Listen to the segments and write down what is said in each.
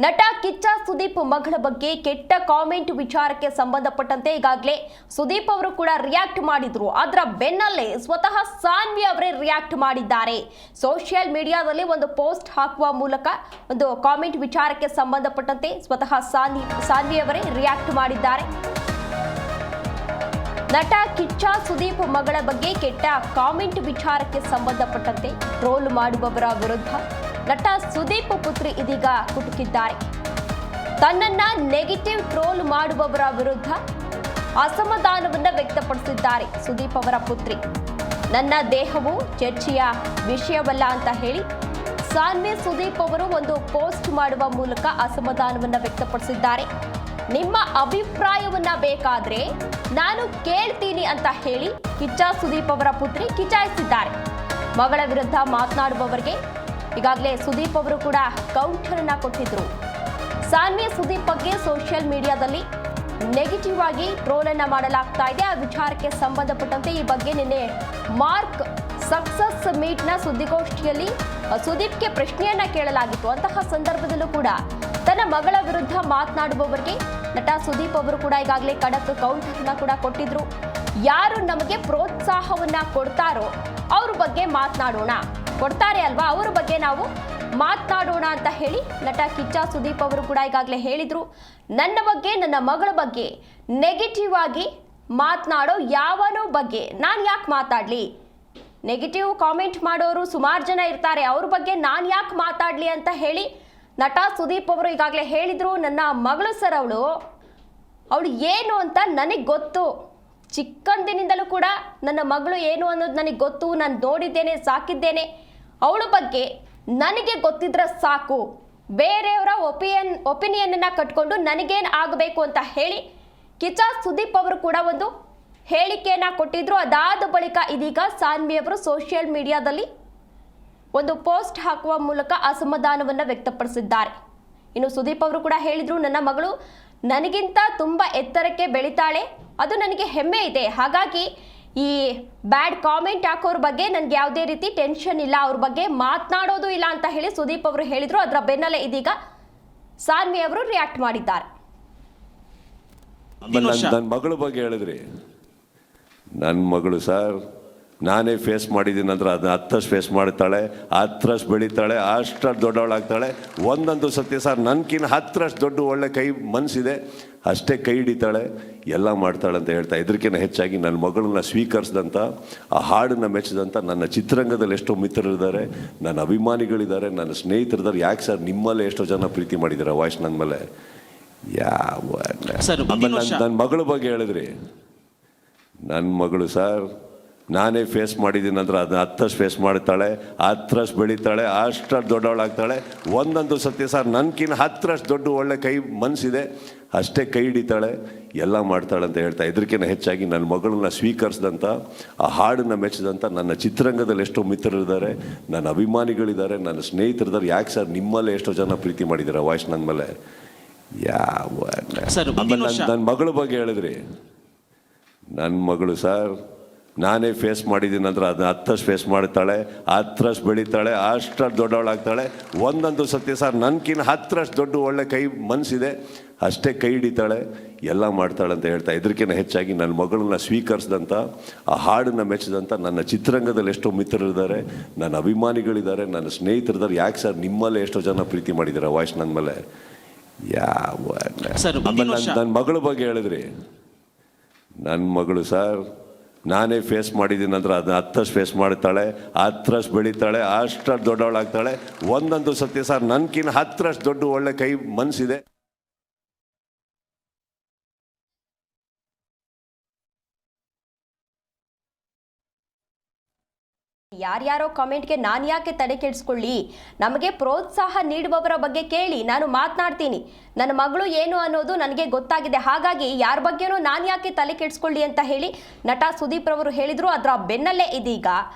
ನಟ ಕಿಚ್ಚ ಸುದೀಪ್ ಮಗಳ ಬಗ್ಗೆ ಕೆಟ್ಟ ಕಾಮೆಂಟ್ ವಿಚಾರಕ್ಕೆ ಸಂಬಂಧಪಟ್ಟಂತೆ ಈಗಾಗಲೇ ಸುದೀಪ್ ಅವರು ಕೂಡ ರಿಯಾಕ್ಟ್ ಮಾಡಿದ್ರು. ಅದರ ಬೆನ್ನಲ್ಲೇ ಸ್ವತಃ ಸಾನ್ವಿ ಅವರೇ ರಿಯಾಕ್ಟ್ ಮಾಡಿದ್ದಾರೆ. ಸೋಷಿಯಲ್ ಮೀಡಿಯಾದಲ್ಲಿ ಒಂದು ಪೋಸ್ಟ್ ಹಾಕುವ ಮೂಲಕ ಒಂದು ಕಾಮೆಂಟ್ ವಿಚಾರಕ್ಕೆ ಸಂಬಂಧಪಟ್ಟಂತೆ ಸ್ವತಃ ಸಾನ್ವಿ ಅವರೇ ರಿಯಾಕ್ಟ್ ಮಾಡಿದ್ದಾರೆ. ನಟ ಕಿಚ್ಚ ಸುದೀಪ್ ಮಗಳ ಬಗ್ಗೆ ಕೆಟ್ಟ ಕಾಮೆಂಟ್ ವಿಚಾರಕ್ಕೆ ಸಂಬಂಧಪಟ್ಟಂತೆ ಟ್ರೋಲ್ ಮಾಡುವವರ ವಿರುದ್ಧ ನಟ ಸುದೀಪ್ ಪುತ್ರಿ ಇದೀಗ ಕುಟುಕಿದ್ದಾರೆ. ತನ್ನನ್ನ ನೆಗೆಟಿವ್ ಟ್ರೋಲ್ ಮಾಡುವವರ ವಿರುದ್ಧ ಅಸಮಾಧಾನವನ್ನ ವ್ಯಕ್ತಪಡಿಸಿದ್ದಾರೆ ಸುದೀಪ್ ಅವರ ಪುತ್ರಿ. ನನ್ನ ದೇಹವು ಚರ್ಚೆಯ ವಿಷಯವಲ್ಲ ಅಂತ ಹೇಳಿ ಸಾನ್ವಿ ಸುದೀಪ್ ಅವರು ಒಂದು ಪೋಸ್ಟ್ ಮಾಡುವ ಮೂಲಕ ಅಸಮಾಧಾನವನ್ನ ವ್ಯಕ್ತಪಡಿಸಿದ್ದಾರೆ. ನಿಮ್ಮ ಅಭಿಪ್ರಾಯವನ್ನ ಬೇಕಾದ್ರೆ ನಾನು ಕೇಳ್ತೀನಿ ಅಂತ ಹೇಳಿ ಕಿಚ್ಚ ಸುದೀಪ್ ಅವರ ಪುತ್ರಿ ಕಿಚಾಯಿಸಿದ್ದಾರೆ. ಮಗಳ ವಿರುದ್ಧ ಮಾತನಾಡುವವರಿಗೆ ಈಗಾಗಲೇ ಸುದೀಪ್ ಅವರು ಕೂಡ ಕೌಂಟರ್ ಅನ್ನ ಕೊಟ್ಟಿದ್ರು. ಸಾನ್ವಿ ಸುದೀಪ್ ಬಗ್ಗೆ ಸೋಷಿಯಲ್ ಮೀಡಿಯಾದಲ್ಲಿ ನೆಗೆಟಿವ್ ಆಗಿ ಟ್ರೋಲ್ ಅನ್ನ ಮಾಡಲಾಗ್ತಾ ಇದೆ. ಆ ವಿಚಾರಕ್ಕೆ ಸಂಬಂಧಪಟ್ಟಂತೆ ಈ ಬಗ್ಗೆ ನಿನ್ನೆ ಮಾರ್ಕ್ ಸಕ್ಸಸ್ ಮೀಟ್ ನ ಸುದ್ದಿಗೋಷ್ಠಿಯಲ್ಲಿ ಸುದೀಪ್ಗೆ ಪ್ರಶ್ನೆಯನ್ನ ಕೇಳಲಾಗಿತ್ತು. ಅಂತಹ ಸಂದರ್ಭದಲ್ಲೂ ಕೂಡ ತನ್ನ ಮಗಳ ವಿರುದ್ಧ ಮಾತನಾಡುವವರಿಗೆ ನಟ ಸುದೀಪ್ ಅವರು ಕೂಡ ಈಗಾಗಲೇ ಖಡಕ್ ಕೌಂಟರ್ ಅನ್ನ ಕೂಡ ಕೊಟ್ಟಿದ್ರು. ಯಾರು ನಮಗೆ ಪ್ರೋತ್ಸಾಹವನ್ನ ಕೊಡ್ತಾರೋ ಅವ್ರ ಬಗ್ಗೆ ಮಾತನಾಡೋಣ, ಕೊಡ್ತಾರೆ ಅಲ್ವಾ, ಅವರ ಬಗ್ಗೆ ನಾವು ಮಾತನಾಡೋಣ ಅಂತ ಹೇಳಿ ನಟ ಕಿಚ್ಚ ಸುದೀಪ್ ಅವರು ಕೂಡ ಈಗಾಗಲೇ ಹೇಳಿದ್ರು. ನನ್ನ ಬಗ್ಗೆ, ನನ್ನ ಮಗಳ ಬಗ್ಗೆ ನೆಗೆಟಿವ್ ಆಗಿ ಮಾತನಾಡೋ ಯಾವನೋ ಬಗ್ಗೆ ನಾನು ಯಾಕೆ ಮಾತಾಡಲಿ? ನೆಗೆಟಿವ್ ಕಾಮೆಂಟ್ ಮಾಡೋರು ಸುಮಾರು ಜನ ಇರ್ತಾರೆ, ಅವ್ರ ಬಗ್ಗೆ ನಾನು ಯಾಕೆ ಮಾತಾಡಲಿ ಅಂತ ಹೇಳಿ ನಟ ಸುದೀಪ್ ಅವರು ಈಗಾಗಲೇ ಹೇಳಿದ್ರು. ನನ್ನ ಮಗಳು ಸರ್, ಅವಳು ಏನು ಅಂತ ನನಗೆ ಗೊತ್ತು. ಚಿಕ್ಕಂದಿನಿಂದಲೂ ಕೂಡ ನನ್ನ ಮಗಳು ಏನು ಅನ್ನೋದು ನನಗೆ ಗೊತ್ತು. ನಾನು ನೋಡಿದ್ದೇನೆ, ಸಾಕಿದ್ದೇನೆ. ಅವಳ ಬಗ್ಗೆ ನನಗೆ ಗೊತ್ತಿದ್ರೆ ಸಾಕು. ಬೇರೆಯವರ ಒಪಿನಿಯನ್ನ ಕಟ್ಕೊಂಡು ನನಗೇನು ಆಗಬೇಕು ಅಂತ ಹೇಳಿ ಕಿಚ್ಚ ಸುದೀಪ್ ಅವರು ಕೂಡ ಒಂದು ಹೇಳಿಕೆಯನ್ನ ಕೊಟ್ಟಿದ್ರು. ಅದಾದ ಬಳಿಕ ಇದೀಗ ಸಾನ್ವಿ ಅವರು ಸೋಷಿಯಲ್ ಮೀಡಿಯಾದಲ್ಲಿ ಒಂದು ಪೋಸ್ಟ್ ಹಾಕುವ ಮೂಲಕ ಅಸಮಾಧಾನವನ್ನ ವ್ಯಕ್ತಪಡಿಸಿದ್ದಾರೆ. ಇನ್ನು ಸುದೀಪ್ ಅವರು ಕೂಡ ಹೇಳಿದ್ರು, ನನ್ನ ಮಗಳು ನನಗಿಂತ ತುಂಬ ಎತ್ತರಕ್ಕೆ ಬೆಳಿತಾಳೆ, ಅದು ನನಗೆ ಹೆಮ್ಮೆ ಇದೆ. ಹಾಗಾಗಿ ಈ ಬ್ಯಾಡ್ ಕಾಮೆಂಟ್ ಹಾಕೋರ ಬಗ್ಗೆ ನನಗೆ ಯಾವುದೇ ರೀತಿ ಟೆನ್ಷನ್ ಇಲ್ಲ, ಅವ್ರ ಬಗ್ಗೆ ಮಾತನಾಡೋದು ಇಲ್ಲ ಅಂತ ಹೇಳಿ ಸುದೀಪ್ ಅವರು ಹೇಳಿದ್ರು. ಅದರ ಬೆನ್ನಲ್ಲೇ ಇದೀಗ ಸಾನ್ವಿ ಅವರು ರಿಯಾಕ್ಟ್ ಮಾಡಿದ್ದಾರೆ. ನನ್ನ ಮಗಳ ಬಗ್ಗೆ ಹೇಳಿದ್ರಿ, ನನ್ನ ಮಗಳು ಸರ್ ನಾನೇ ಫೇಸ್ ಮಾಡಿದ್ದೀನಿ ಅಂದ್ರೆ ಅದನ್ನ ಹತ್ತಷ್ಟು ಫೇಸ್ ಮಾಡ್ತಾಳೆ, ಹತ್ತರಷ್ಟು ಬೆಳೀತಾಳೆ, ಅಷ್ಟಷ್ಟು ದೊಡ್ಡವಳಾಗ್ತಾಳೆ. ಒಂದೊಂದು ಸತ್ಯ ಸರ್, ನನ್ಕಿನ್ನ ಹತ್ತರಷ್ಟು ದೊಡ್ಡ ಒಳ್ಳೆ ಕೈ ಮನಸ್ಸಿದೆ, ಅಷ್ಟೇ ಕೈ ಹಿಡಿತಾಳೆ, ಎಲ್ಲ ಮಾಡ್ತಾಳೆ ಅಂತ ಹೇಳ್ತಾ. ಇದಕ್ಕಿಂತ ಹೆಚ್ಚಾಗಿ ನನ್ನ ಮಗಳನ್ನ ಸ್ವೀಕರಿಸಿದಂಥ, ಆ ಹಾಡನ್ನು ಮೆಚ್ಚಿದಂಥ ನನ್ನ ಚಿತ್ರರಂಗದಲ್ಲಿ ಎಷ್ಟೋ ಮಿತ್ರರಿದ್ದಾರೆ, ನನ್ನ ಅಭಿಮಾನಿಗಳಿದ್ದಾರೆ, ನನ್ನ ಸ್ನೇಹಿತರಿದ್ದಾರೆ. ಯಾಕೆ ಸರ್ ನಿಮ್ಮಲ್ಲೇ ಎಷ್ಟೋ ಜನ ಪ್ರೀತಿ ಮಾಡಿದ್ದಾರೆ ವಾಯ್ಸ್ ನನ್ನ ಮೇಲೆ. ನನ್ನ ಮಗಳ ಬಗ್ಗೆ ಹೇಳಿದ್ರಿ, ನನ್ನ ಮಗಳು ಸರ್ ನಾನೇ ಫೇಸ್ ಮಾಡಿದ್ದೀನಿ ಅಂದ್ರೆ ಅದನ್ನ ಹತ್ತಷ್ಟು ಫೇಸ್ ಮಾಡ್ತಾಳೆ, ಹತ್ತರಷ್ಟು ಬೆಳೀತಾಳೆ, ಅಷ್ಟಷ್ಟು ದೊಡ್ಡವಳಾಗ್ತಾಳೆ. ಒಂದೊಂದು ಸತ್ಯ ಸರ್, ನನ್ಕಿನ್ನ ಹತ್ತರಷ್ಟು ದೊಡ್ಡ ಒಳ್ಳೆ ಕೈ ಮನಸ್ಸಿದೆ, ಅಷ್ಟೇ ಕೈ ಹಿಡಿತಾಳೆ, ಎಲ್ಲ ಮಾಡ್ತಾಳೆ ಅಂತ ಹೇಳ್ತಾ. ಇದಕ್ಕಿಂತ ಹೆಚ್ಚಾಗಿ ನನ್ನ ಮಗಳನ್ನ ಸ್ವೀಕರಿಸಿದಂಥ, ಆ ಹಾಡನ್ನು ಮೆಚ್ಚಿದಂಥ ನನ್ನ ಚಿತ್ರರಂಗದಲ್ಲಿ ಎಷ್ಟೋ ಮಿತ್ರರಿದ್ದಾರೆ, ನನ್ನ ಅಭಿಮಾನಿಗಳಿದ್ದಾರೆ, ನನ್ನ ಸ್ನೇಹಿತರಿದ್ದಾರೆ. ಯಾಕೆ ಸರ್ ನಿಮ್ಮಲ್ಲೇ ಎಷ್ಟೋ ಜನ ಪ್ರೀತಿ ಮಾಡಿದ್ದಾರೆ ವಾಯ್ಸ್ ನನ್ನ ಮೇಲೆ. ನನ್ನ ಮಗಳ ಬಗ್ಗೆ ಹೇಳಿದ್ರಿ, ನನ್ನ ಮಗಳು ಸರ್ ನಾನೇ ಫೇಸ್ ಮಾಡಿದ್ದೀನಿ ಅಂದ್ರೆ ಅದನ್ನ ಹತ್ತಷ್ಟು ಫೇಸ್ ಮಾಡ್ತಾಳೆ, ಹತ್ತರಷ್ಟು ಬೆಳೀತಾಳೆ, ಅಷ್ಟಷ್ಟು ದೊಡ್ಡವಳಾಗ್ತಾಳೆ. ಒಂದೊಂದು ಸತ್ಯ ಸರ್, ನನ್ಕಿನ್ನ ಹತ್ತರಷ್ಟು ದೊಡ್ಡ ಒಳ್ಳೆ ಕೈ ಮನಸ್ಸಿದೆ, ಅಷ್ಟೇ ಕೈ ಹಿಡಿತಾಳೆ, ಎಲ್ಲ ಮಾಡ್ತಾಳೆ ಅಂತ ಹೇಳ್ತಾ. ಇದಕ್ಕಿಂತ ಹೆಚ್ಚಾಗಿ ನನ್ನ ಮಗಳನ್ನ ಸ್ವೀಕರಿಸಿದಂಥ, ಆ ಹಾಡನ್ನು ಮೆಚ್ಚಿದಂಥ ನನ್ನ ಚಿತ್ರರಂಗದಲ್ಲಿ ಎಷ್ಟೋ ಮಿತ್ರರಿದ್ದಾರೆ, ನನ್ನ ಅಭಿಮಾನಿಗಳಿದ್ದಾರೆ, ನನ್ನ ಸ್ನೇಹಿತರಿದ್ದಾರೆ. ಯಾಕೆ ಸರ್ ನಿಮ್ಮಲ್ಲೇ ಎಷ್ಟೋ ಜನ ಪ್ರೀತಿ ಮಾಡಿದ್ದಾರೆ ವಾಯ್ಸ್ ನನ್ನ ಮೇಲೆ. ನನ್ನ ಮಗಳ ಬಗ್ಗೆ ಹೇಳಿದ್ರಿ, ನನ್ನ ಮಗಳು ಸರ್ ನಾನೇ ಫೇಸ್ ಮಾಡಿದ್ದೀನಿ ಅಂದ್ರೆ ಅದನ್ನ ಹತ್ತಷ್ಟು ಫೇಸ್ ಮಾಡ್ತಾಳೆ, ಹತ್ತರಷ್ಟು ಬೆಳೀತಾಳೆ, ಅಷ್ಟಷ್ಟು ದೊಡ್ಡವಳಾಗ್ತಾಳೆ. ಒಂದೊಂದು ಸತ್ಯ ಸರ್, ನನ್ಕಿನ್ನ ಹತ್ತರಷ್ಟು ದೊಡ್ಡ ಒಳ್ಳೆ ಕೈ ಮನಸ್ಸಿದೆ. ಯಾರ್ಯಾರೋ ಕಾಮೆಂಟ್ಗೆ ನಾನು ಯಾಕೆ ತಲೆ ಕೆಡಿಸ್ಕೊಳ್ಳಿ? ನಮಗೆ ಪ್ರೋತ್ಸಾಹ ನೀಡುವವರ ಬಗ್ಗೆ ಕೇಳಿ ನಾನು ಮಾತನಾಡ್ತೀನಿ. ನನ್ನ ಮಗಳು ಏನು ಅನ್ನೋದು ನನಗೆ ಗೊತ್ತಾಗಿದೆ, ಹಾಗಾಗಿ ಯಾರ ಬಗ್ಗೆನೂ ನಾನು ಯಾಕೆ ತಲೆ ಕೆಡಿಸ್ಕೊಳ್ಳಿ ಅಂತ ಹೇಳಿ ನಟ ಸುದೀಪ್ ರವರು ಹೇಳಿದ್ರು. ಅದರ ಬೆನ್ನಲ್ಲೇ ಇದೀಗ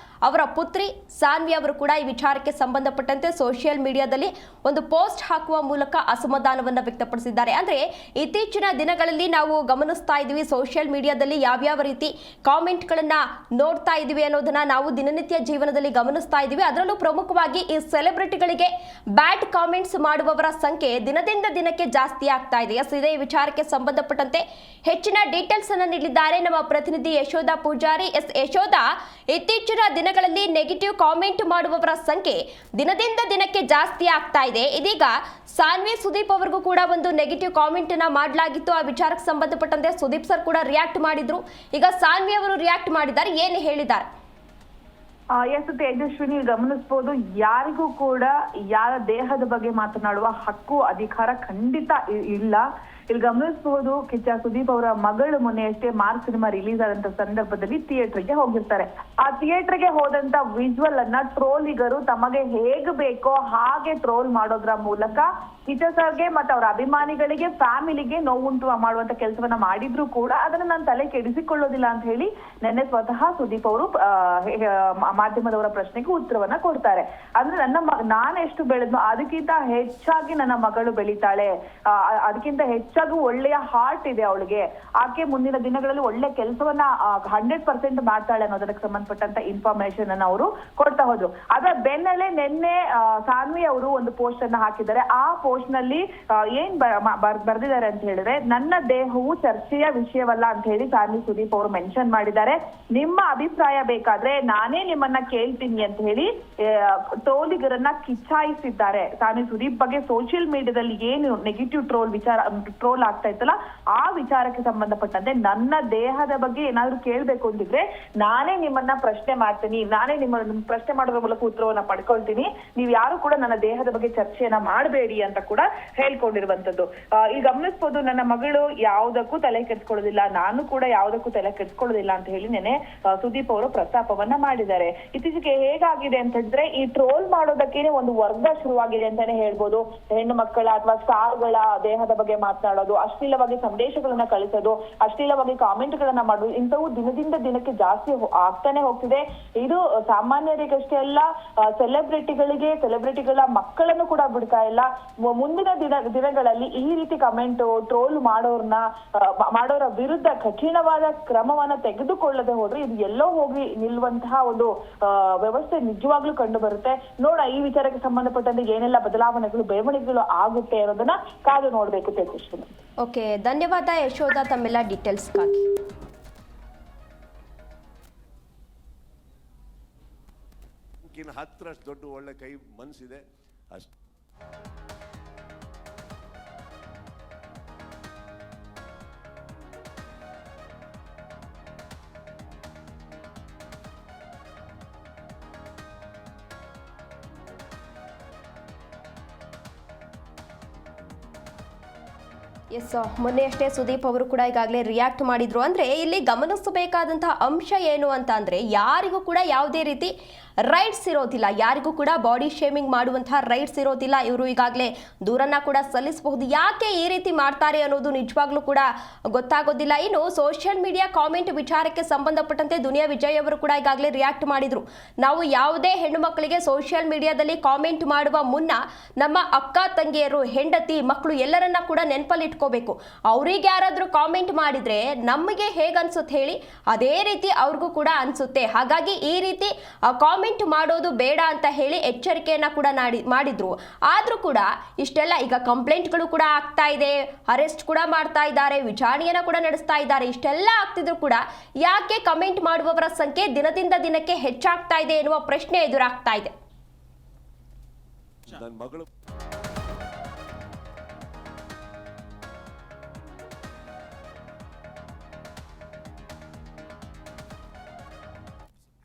ಅವರ ಪುತ್ರಿ ಸಾನ್ವಿ ಅವರು ಕೂಡ ಈ ವಿಚಾರಕ್ಕೆ ಸಂಬಂಧಪಟ್ಟಂತೆ ಸೋಷಿಯಲ್ ಮೀಡಿಯಾದಲ್ಲಿ ಒಂದು ಪೋಸ್ಟ್ ಹಾಕುವ ಮೂಲಕ ಅಸಮಾಧಾನವನ್ನು ವ್ಯಕ್ತಪಡಿಸಿದ್ದಾರೆ. ಅಂದ್ರೆ ಇತ್ತೀಚಿನ ದಿನಗಳಲ್ಲಿ ನಾವು ಗಮನಿಸ್ತಾ ಇದ್ದೀವಿ ಸೋಷಿಯಲ್ ಮೀಡಿಯಾದಲ್ಲಿ ಯಾವ್ಯಾವ ರೀತಿ ಕಾಮೆಂಟ್ಗಳನ್ನ ನೋಡ್ತಾ ಇದೀವಿ ಅನ್ನೋದನ್ನ ನಾವು ದಿನನಿತ್ಯ ಜೀವನದಲ್ಲಿ ಗಮನಿಸ್ತಾ ಇದ್ದೀವಿ. ಅದರಲ್ಲೂ ಪ್ರಮುಖವಾಗಿ ಈ ಸೆಲೆಬ್ರಿಟಿಗಳಿಗೆ ಬ್ಯಾಡ್ ಕಾಮೆಂಟ್ಸ್ ಮಾಡುವವರ ಸಂಖ್ಯೆ ದಿನದಿಂದ ದಿನಕ್ಕೆ ಜಾಸ್ತಿ ಆಗ್ತಾ ಇದೆ. ಇದೇ ವಿಚಾರಕ್ಕೆ ಸಂಬಂಧಪಟ್ಟಂತೆ ಹೆಚ್ಚಿನ ಡೀಟೇಲ್ಸ್ ಅನ್ನು ನೀಡಿದ್ದಾರೆ ನಮ್ಮ ಪ್ರತಿನಿಧಿ ಯಶೋಧ ಪೂಜಾರಿ. ಯಶೋಧ, ಇತ್ತೀಚಿನ ದಿನಗಳಲ್ಲಿ ನೆಗೆಟಿವ್ ಕಾಮೆಂಟ್ ಮಾಡುವವರ ಸಂಖ್ಯೆ ದಿನದಿಂದ ದಿನಕ್ಕೆ ಜಾಸ್ತಿ ಆಗ್ತಾ ಇದೆ. ಇದೀಗ ಸಾನ್ವಿ ಸುದೀಪ್ ಅವರಿಗೂ ಕೂಡ ಒಂದು ನೆಗೆಟಿವ್ ಕಾಮೆಂಟ್ ಅನ್ನ ಮಾಡಲಾಗಿತ್ತು. ಆ ವಿಚಾರಕ್ಕೆ ಸಂಬಂಧಪಟ್ಟಂತೆ ಸುದೀಪ್ ಸರ್ ಕೂಡ ರಿಯಾಕ್ಟ್ ಮಾಡಿದ್ರು. ಈಗ ಸಾನ್ವಿ ಅವರು ರಿಯಾಕ್ಟ್ ಮಾಡಿದ್ದಾರೆ, ಏನು ಹೇಳಿದ್ದಾರೆ? ಎಸ್ ತೇಜಸ್ವಿನಿ, ಗಮನಿಸಬಹುದು, ಯಾರಿಗೂ ಕೂಡ ಯಾರ ದೇಹದ ಬಗ್ಗೆ ಮಾತನಾಡುವ ಹಕ್ಕು ಅಧಿಕಾರ ಖಂಡಿತ ಇಲ್ಲ. ಇಲ್ಲಿ ಗಮನಿಸಬಹುದು, ಕಿಚ್ಚ ಸುದೀಪ್ ಅವರ ಮಗಳು ಮೊನ್ನೆಯಷ್ಟೇ ಮಾರ್ಕ್ ಸಿನಿಮಾ ರಿಲೀಸ್ ಆದಂತ ಸಂದರ್ಭದಲ್ಲಿ ಥಿಯೇಟರ್ಗೆ ಹೋಗಿರ್ತಾರೆ. ಆ ಥಿಯೇಟರ್ಗೆ ಹೋದಂತ ವಿಜುವಲ್ ಅನ್ನ ಟ್ರೋಲಿಗರು ತಮಗೆ ಹೇಗ್ ಬೇಕೋ ಹಾಗೆ ಟ್ರೋಲ್ ಮಾಡೋದ್ರ ಮೂಲಕ ಕಿಚ್ಚ ಸರ್ಗೆ ಮತ್ತೆ ಅವರ ಅಭಿಮಾನಿಗಳಿಗೆ, ಫ್ಯಾಮಿಲಿಗೆ ನೋವುಂಟು ಮಾಡುವಂತ ಕೆಲಸವನ್ನ ಮಾಡಿದ್ರು ಕೂಡ ಅದನ್ನ ನಾನು ತಲೆ ಕೆಡಿಸಿಕೊಳ್ಳೋದಿಲ್ಲ ಅಂತ ಹೇಳಿ ನಿನ್ನೆ ಸ್ವತಃ ಸುದೀಪ್ ಅವರು ಮಾಧ್ಯಮದವರ ಪ್ರಶ್ನೆಗೆ ಉತ್ತರವನ್ನ ಕೊಡ್ತಾರೆ. ಅಂದ್ರೆ ನಾನು ಎಷ್ಟು ಬೆಳೆದ್ನೋ ಅದಕ್ಕಿಂತ ಹೆಚ್ಚಾಗಿ ನನ್ನ ಮಗಳು ಬೆಳೀತಾಳೆ, ಅದಕ್ಕಿಂತ ಹೆಚ್ಚಾಗಿ ಒಳ್ಳೆಯ ಹಾರ್ಟ್ ಇದೆ ಅವಳಿಗೆ, ಆಕೆ ಮುಂದಿನ ದಿನಗಳಲ್ಲಿ ಒಳ್ಳೆ ಕೆಲಸವನ್ನ 100% ಮಾಡ್ತಾಳೆ ಅನ್ನೋದಕ್ಕೆ ಸಂಬಂಧಪಟ್ಟಂತ ಇನ್ಫಾರ್ಮೇಶನ್ ಅನ್ನ ಅವರು ಕೊಡ್ತಾ ಹೋದ್ರು. ಅದರ ಬೆನ್ನಲ್ಲೇ ನಿನ್ನೆ ಸಾನ್ವಿ ಅವರು ಒಂದು ಪೋಸ್ಟ್ ಅನ್ನ ಹಾಕಿದ್ದಾರೆ. ಆ ಪೋಸ್ಟ್ ನಲ್ಲಿ ಏನ್ ಬರ್ದಿದ್ದಾರೆ ಅಂತ ಹೇಳಿದ್ರೆ, ನನ್ನ ದೇಹವು ಚರ್ಚೆಯ ವಿಷಯವಲ್ಲ ಅಂತ ಹೇಳಿ ಸಾನ್ವಿ ಸುದೀಪ್ ಅವರು ಮೆನ್ಷನ್ ಮಾಡಿದ್ದಾರೆ. ನಿಮ್ಮ ಅಭಿಪ್ರಾಯ ಬೇಕಾದ್ರೆ ನಾನೇ ನಿಮ್ಮನ್ನ ಕೇಳ್ತೀನಿ ಅಂತ ಹೇಳಿ ಟ್ರೋಲಿಗರನ್ನ ಕಿಚ್ಚಾಯಿಸಿದ್ದಾರೆ. ಸಾನ್ವಿ ಸುದೀಪ್ ಬಗ್ಗೆ ಸೋಷಿಯಲ್ ಮೀಡಿಯಾದಲ್ಲಿ ಏನು ನೆಗೆಟಿವ್ ಟ್ರೋಲ್ ಆಗ್ತಾ ಇತ್ತಲ್ಲ, ಆ ವಿಚಾರಕ್ಕೆ ಸಂಬಂಧಪಟ್ಟಂತೆ ನನ್ನ ದೇಹದ ಬಗ್ಗೆ ಏನಾದ್ರು ಕೇಳ್ಬೇಕು ಅಂತಿದ್ರೆ ನಾನೇ ನಿಮ್ಮನ್ನ ಪ್ರಶ್ನೆ ಮಾಡ್ತೀನಿ, ನಾನೇ ನಿಮ್ಮನ್ನ ಪ್ರಶ್ನೆ ಮಾಡೋದ್ರ ಮೂಲಕ ಉತ್ತರವನ್ನ ಪಡ್ಕೊಳ್ತೀನಿ, ನೀವ್ ಯಾರು ಕೂಡ ನನ್ನ ದೇಹದ ಬಗ್ಗೆ ಚರ್ಚೆಯನ್ನ ಮಾಡಬೇಡಿ ಅಂತ ಕೂಡ ಹೇಳ್ಕೊಂಡಿರುವಂತದ್ದು. ಈಗ ಗಮನಿಸಬಹುದು, ನನ್ನ ಮಗಳು ಯಾವುದಕ್ಕೂ ತಲೆ ಕೆಡ್ಸ್ಕೊಳ್ಳೋದಿಲ್ಲ, ನಾನು ಕೂಡ ಯಾವುದಕ್ಕೂ ತಲೆ ಕೆಡ್ಸ್ಕೊಳ್ಳೋದಿಲ್ಲ ಅಂತ ಹೇಳಿ ನೆನೆ ಸುದೀಪ್ ಅವರು ಪ್ರಸ್ತಾಪವನ್ನ ಮಾಡಿದ್ದಾರೆ. ಇತ್ತೀಚೆಗೆ ಹೇಗಾಗಿದೆ ಅಂತ ಹೇಳಿದ್ರೆ, ಈ ಟ್ರೋಲ್ ಮಾಡೋದಕ್ಕೇನೆ ಒಂದು ವರ್ಗ ಶುರುವಾಗಿದೆ ಅಂತಾನೆ ಹೇಳ್ಬೋದು. ಹೆಣ್ಣು ಮಕ್ಕಳ ಅಥವಾ ಸ್ಟಾರ್ಗಳ ದೇಹದ ಬಗ್ಗೆ ಮಾತನಾಡೋದು, ಅಶ್ಲೀಲವಾಗಿ ಸಂದೇಶಗಳನ್ನ ಕಳಿಸೋದು, ಅಶ್ಲೀಲವಾಗಿ ಕಾಮೆಂಟ್ ಗಳನ್ನ ಮಾಡೋದು, ಇಂಥವು ದಿನದಿಂದ ದಿನಕ್ಕೆ ಜಾಸ್ತಿ ಆಗ್ತಾನೆ ಹೋಗ್ತಿದೆ. ಇದು ಸಾಮಾನ್ಯರಿಗಷ್ಟೇ ಅಲ್ಲ, ಸೆಲೆಬ್ರಿಟಿಗಳ ಮಕ್ಕಳನ್ನು ಕೂಡ ಬಿಡ್ತಾ ಇಲ್ಲ. ಮುಂದಿನ ದಿನಗಳಲ್ಲಿ ಈ ರೀತಿ ಕಮೆಂಟ್ ಟ್ರೋಲ್ ಮಾಡೋರ ವಿರುದ್ಧ ಕಠಿಣವಾದ ಕ್ರಮವನ್ನ ತೆಗೆದುಕೊಳ್ಳದೆ ಹೋದ್ರೆ ಇದು ಎಲ್ಲೋ ಹೋಗಿ ನಿಲ್ಲುವಂತಹ ಒಂದು ವ್ಯವಸ್ಥೆ ನಿಜವಾಗ್ಲೂ ಕಂಡು ಬರುತ್ತೆ. ಈ ವಿಚಾರಕ್ಕೆ ಸಂಬಂಧಪಟ್ಟಂತೆ ಏನೆಲ್ಲ ಬದಲಾವಣೆಗಳು, ಬೆಳವಣಿಗೆಗಳು ಆಗುತ್ತೆ ಅನ್ನೋದನ್ನ ಕಾದು ನೋಡ್ಬೇಕು. ತೇಜಸ್ವಿನಿ, ಓಕೆ, ಧನ್ಯವಾದ ಯಶೋಧ ತಮ್ಮೆಲ್ಲ ಡೀಟೇಲ್ಸ್ಗಾಗಿ. ಹತ್ತರಷ್ಟು ದೊಡ್ಡ ಒಳ್ಳೆ ಕೈ ಮನಸ್ಸಿದೆ ಅಷ್ಟು. ಎಸ್, ಮೊನ್ನೆಯಷ್ಟೇ ಸುದೀಪ್ ಅವರು ಕೂಡ ಈಗಾಗಲೇ ರಿಯಾಕ್ಟ್ ಮಾಡಿದ್ರು. ಅಂದರೆ ಇಲ್ಲಿ ಗಮನಿಸಬೇಕಾದಂತಹ ಅಂಶ ಏನು ಅಂತ ಅಂದರೆ, ಯಾರಿಗೂ ಕೂಡ ಯಾವುದೇ ರೀತಿ ರೈಟ್ಸ್ ಇರೋದಿಲ್ಲ, ಯಾರಿಗೂ ಕೂಡ ಬಾಡಿ ಶೇಮಿಂಗ್ ಮಾಡುವಂತಹ ರೈಟ್ಸ್ ಇರೋದಿಲ್ಲ. ಇವರು ಈಗಾಗಲೇ ದೂರನ್ನ ಕೂಡ ಸಲ್ಲಿಸಬಹುದು. ಯಾಕೆ ಈ ರೀತಿ ಮಾಡ್ತಾರೆ ಅನ್ನೋದು ನಿಜವಾಗ್ಲೂ ಕೂಡ ಗೊತ್ತಾಗೋದಿಲ್ಲ. ಇನ್ನು ಸೋಷಿಯಲ್ ಮೀಡಿಯಾ ಕಾಮೆಂಟ್ ವಿಚಾರಕ್ಕೆ ಸಂಬಂಧಪಟ್ಟಂತೆ ದುನಿಯಾ ವಿಜಯ್ ಅವರು ಕೂಡ ಈಗಾಗಲೇ ರಿಯಾಕ್ಟ್ ಮಾಡಿದ್ರು. ನಾವು ಯಾವುದೇ ಹೆಣ್ಣು ಮಕ್ಕಳಿಗೆ ಸೋಷಿಯಲ್ ಮೀಡಿಯಾದಲ್ಲಿ ಕಾಮೆಂಟ್ ಮಾಡುವ ಮುನ್ನ ನಮ್ಮ ಅಕ್ಕ ತಂಗಿಯರು, ಹೆಂಡತಿ, ಮಕ್ಕಳು ಎಲ್ಲರನ್ನ ಕೂಡ ನೆನಪಲ್ಲಿ ಇಟ್ಕೋಬೇಕು. ಅವ್ರಿಗೆ ಯಾರಾದ್ರೂ ಕಾಮೆಂಟ್ ಮಾಡಿದ್ರೆ ನಮಗೆ ಹೇಗೆ ಅನ್ಸುತ್ತೆ ಹೇಳಿ, ಅದೇ ರೀತಿ ಅವ್ರಿಗೂ ಕೂಡ ಅನ್ಸುತ್ತೆ. ಹಾಗಾಗಿ ಈ ರೀತಿ ಕಾಮೆಂಟ್ ಮಾಡೋದು ಬೇಡ ಅಂತ ಹೇಳಿ ಎಚ್ಚರಿಕೆಯನ್ನ ಕೂಡ ಮಾಡಿದ್ರು. ಆದ್ರೂ ಕೂಡ ಇಷ್ಟೆಲ್ಲ ಈಗ ಕಂಪ್ಲೇಂಟ್ಗಳು ಕೂಡ ಆಗ್ತಾ ಇದೆ, ಅರೆಸ್ಟ್ ಕೂಡ ಮಾಡ್ತಾ ಇದ್ದಾರೆ, ವಿಚಾರಣೆಯನ್ನ ಕೂಡ ನಡೆಸ್ತಾ ಇದ್ದಾರೆ. ಇಷ್ಟೆಲ್ಲ ಆಗ್ತಿದ್ರು ಕೂಡ ಯಾಕೆ ಕಮೆಂಟ್ ಮಾಡುವವರ ಸಂಖ್ಯೆ ದಿನದಿಂದ ದಿನಕ್ಕೆ ಹೆಚ್ಚಾಗ್ತಾ ಇದೆ ಎನ್ನುವ ಪ್ರಶ್ನೆ ಎದುರಾಗ್ತಾ ಇದೆ. ನನ್ನ ಮಗಳು